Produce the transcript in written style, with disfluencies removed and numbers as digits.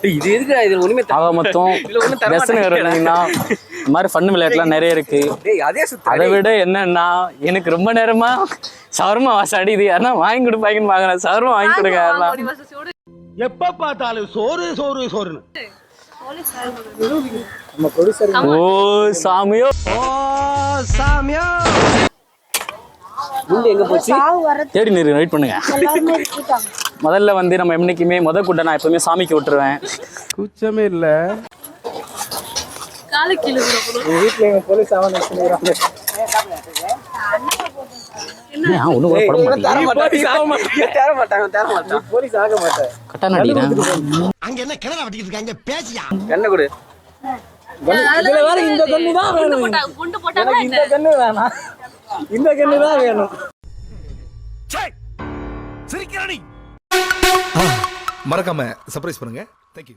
இது எதுக்கு இது ஒண்ணுமே ஆக மொத்தம் வெசனகர் வந்தீங்கன்னா இந்த மாதிரி ஃபன் விளையாட்டுலாம் நிறைய இருக்கு. அதே அதை விட என்னன்னா எனக்கு ரொம்ப நேரமா சவர்மா வாசம் அடிக்குது. யாருன்னா வாங்கி கொடுப்பாங்கன்னு பாக்குறேன். சவர்மா வாங்கி கொடுங்க யாரெல்லாம். எப்ப பார்த்தாலும் சோறு சோறு சோறுன்னு. ஓ சாமியோ ஓ சாமியோ. எங்க போச்சு தேடி நிறு வெயிட் பண்ணுங்க. முதல்ல வந்து நம்ம என்னைக்குமே கூட்ட நான் எப்பவுமே சாமிக்கு விட்டுருவேன். குச்சமே இல்ல. வீட்டுல எங்க போலீஸ் ஒண்ணு கூட பட அங்க என்ன கிணறு வெட்டிட்டு இருக்காங்க பேசியா. கண்ணை கொடு. இதுல வேற இந்த கண்ணு தான் வேணும். எனக்கு இந்த கண்ணு வேணாம். இந்த கண்ணு தான் வேணும். மறக்காம சர்ப்ரைஸ் பண்ணுங்க.